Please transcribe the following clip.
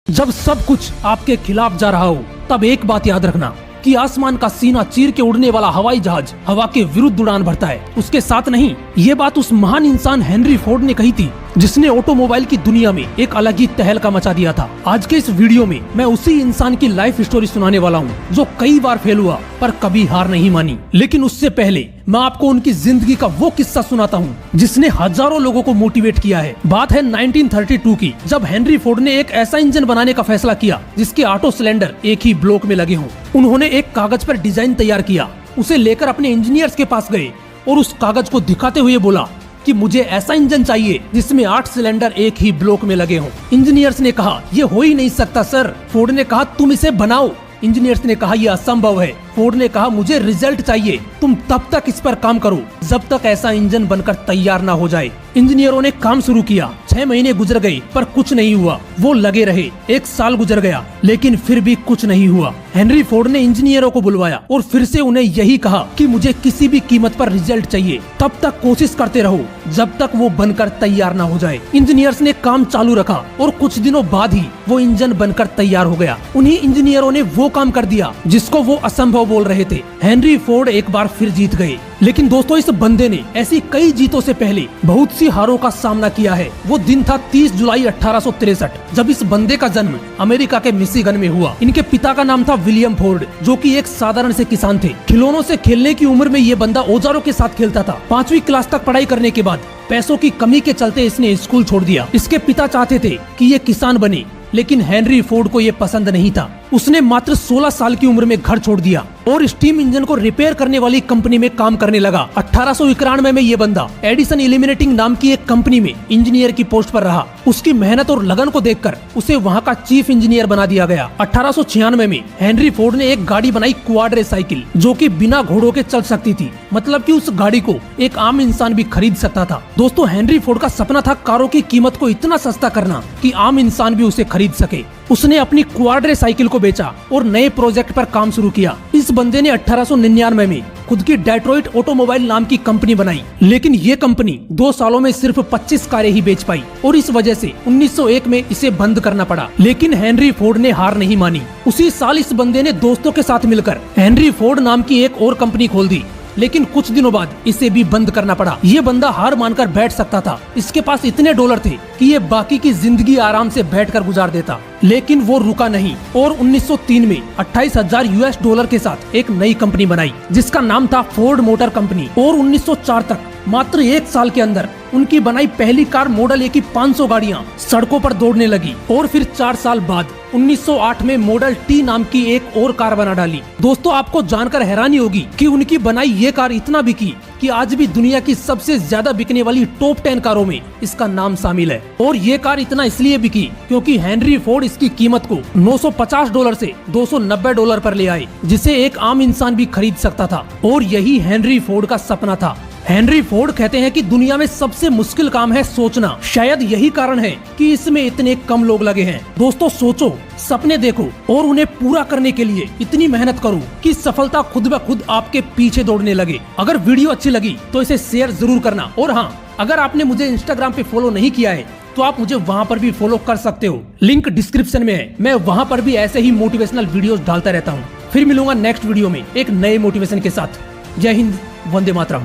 जब सब कुछ आपके खिलाफ जा रहा हो तब एक बात याद रखना कि आसमान का सीना चीर के उड़ने वाला हवाई जहाज हवा के विरुद्ध उड़ान भरता है, उसके साथ नहीं। ये बात उस महान इंसान हेनरी फोर्ड ने कही थी जिसने ऑटोमोबाइल की दुनिया में एक अलग ही तहलका मचा दिया था। आज के इस वीडियो में मैं उसी इंसान की लाइफ स्टोरी सुनाने वाला हूँ जो कई बार फेल हुआ पर कभी हार नहीं मानी। लेकिन उससे पहले मैं आपको उनकी जिंदगी का वो किस्सा सुनाता हूँ जिसने हजारों लोगों को मोटिवेट किया है। बात है 1932 की, जब हेनरी फोर्ड ने एक ऐसा इंजन बनाने का फैसला किया जिसके ऑटो सिलेंडर एक ही ब्लॉक में लगे हों। उन्होंने एक कागज पर डिजाइन तैयार किया, उसे लेकर अपने इंजीनियर्स के पास गए और उस कागज को दिखाते हुए बोला कि मुझे ऐसा इंजन चाहिए जिसमें 8 सिलेंडर एक ही ब्लॉक में लगे हों। इंजीनियर्स ने कहा ये हो ही नहीं सकता सर। फोर्ड ने कहा तुम इसे बनाओ। इंजीनियर्स ने कहा यह असंभव है। फोर्ड ने कहा मुझे रिजल्ट चाहिए, तुम तब तक इस पर काम करो जब तक ऐसा इंजन बनकर तैयार ना हो जाए। इंजीनियरों ने काम शुरू किया। 6 महीने गुजर गए पर कुछ नहीं हुआ। वो लगे रहे। 1 साल गुजर गया लेकिन फिर भी कुछ नहीं हुआ। हेनरी फोर्ड ने इंजीनियरों को बुलवाया और फिर से उन्हें यही कहा कि मुझे किसी भी कीमत पर रिजल्ट चाहिए, तब तक कोशिश करते रहो जब तक वो बनकर तैयार ना हो जाए। इंजीनियर्स ने काम चालू रखा और कुछ दिनों बाद ही वो इंजन बनकर तैयार हो गया। उन्हीं इंजीनियरों ने वो काम कर दिया जिसको वो असंभव बोल रहे थे। हेनरी फोर्ड एक बार फिर जीत गए। लेकिन दोस्तों इस बंदे ने ऐसी कई जीतों से पहले बहुत सी हारों का सामना किया है। वो दिन था 30 जुलाई 1863 जब इस बंदे का जन्म अमेरिका के मिशिगन में हुआ। इनके पिता का नाम था विलियम फोर्ड जो कि एक साधारण से किसान थे। खिलौनों से खेलने की उम्र में ये बंदा औजारों के साथ खेलता था। 5वीं क्लास तक पढ़ाई करने के बाद पैसों की कमी के चलते इसने स्कूल छोड़ दिया। इसके पिता चाहते थे कि ये किसान बने लेकिन हेनरी फोर्ड को ये पसंद नहीं था। उसने मात्र 16 साल की उम्र में घर छोड़ दिया और स्टीम इंजन को रिपेयर करने वाली कंपनी में काम करने लगा। 1891 में ये बंदा एडिसन इलिमिनेटिंग नाम की एक कंपनी में इंजीनियर की पोस्ट पर रहा। उसकी मेहनत और लगन को देखकर उसे वहां का चीफ इंजीनियर बना दिया गया। 1896 में हेनरी फोर्ड ने एक गाड़ी बनाई, क्वाड्रे साइकिल, जो कि बिना घोड़ों के चल सकती थी। मतलब कि उस गाड़ी को एक आम इंसान भी खरीद सकता था। दोस्तों हेनरी फोर्ड का सपना था कारों की कीमत को इतना सस्ता करना कि आम इंसान भी उसे खरीद सके। उसने अपनी क्वाड्रे साइकिल को बेचा और नए प्रोजेक्ट पर काम शुरू किया। इस बंदे ने 1899 में खुद की डेट्रॉइट ऑटोमोबाइल नाम की कंपनी बनाई। लेकिन ये कंपनी 2 सालों में सिर्फ 25 कारें ही बेच पाई और इस वजह से 1901 में इसे बंद करना पड़ा। लेकिन हेनरी फोर्ड ने हार नहीं मानी। उसी साल इस बंदे ने दोस्तों के साथ मिलकर हेनरी फोर्ड नाम की एक और कंपनी खोल दी। लेकिन कुछ दिनों बाद इसे भी बंद करना पड़ा। ये बंदा हार मानकर बैठ सकता था। इसके पास इतने डॉलर थे कि ये बाकी की जिंदगी आराम से बैठकर गुजार देता। लेकिन वो रुका नहीं और 1903 में 28,000 US डॉलर के साथ एक नई कंपनी बनाई जिसका नाम था फोर्ड मोटर कंपनी। और 1904 तक मात्र 1 साल के अंदर उनकी बनाई पहली कार मॉडल ए की 500 गाड़ियां सड़कों पर दौड़ने लगी। और फिर 4 साल बाद 1908 में मॉडल टी नाम की एक और कार बना डाली। दोस्तों आपको जानकर हैरानी होगी कि उनकी बनाई ये कार इतना बिकी कि आज भी दुनिया की सबसे ज्यादा बिकने वाली टॉप 10 कारों में इसका नाम शामिल है। और ये कार इतना इसलिए बिकी क्योंकि हेनरी फोर्ड इसकी कीमत को $950 से $290 पर ले आए, जिसे एक आम इंसान भी खरीद सकता था। और यही हेनरी फोर्ड का सपना था। हेनरी फोर्ड कहते हैं कि दुनिया में सबसे मुश्किल काम है सोचना। शायद यही कारण है कि इसमें इतने कम लोग लगे हैं। दोस्तों सोचो, सपने देखो और उन्हें पूरा करने के लिए इतनी मेहनत करो कि सफलता खुद ब खुद आपके पीछे दौड़ने लगे। अगर वीडियो अच्छी लगी तो इसे शेयर जरूर करना। और हाँ, अगर आपने मुझे इंस्टाग्राम पे फॉलो नहीं किया है तो आप मुझे वहाँ पर भी फॉलो कर सकते हो। लिंक डिस्क्रिप्शन में है। मैं वहाँ पर भी ऐसे ही मोटिवेशनल वीडियोस डालता रहता हूँ। फिर मिलूंगा नेक्स्ट वीडियो में एक नए मोटिवेशन के साथ। जय हिंद, वंदे मातरम।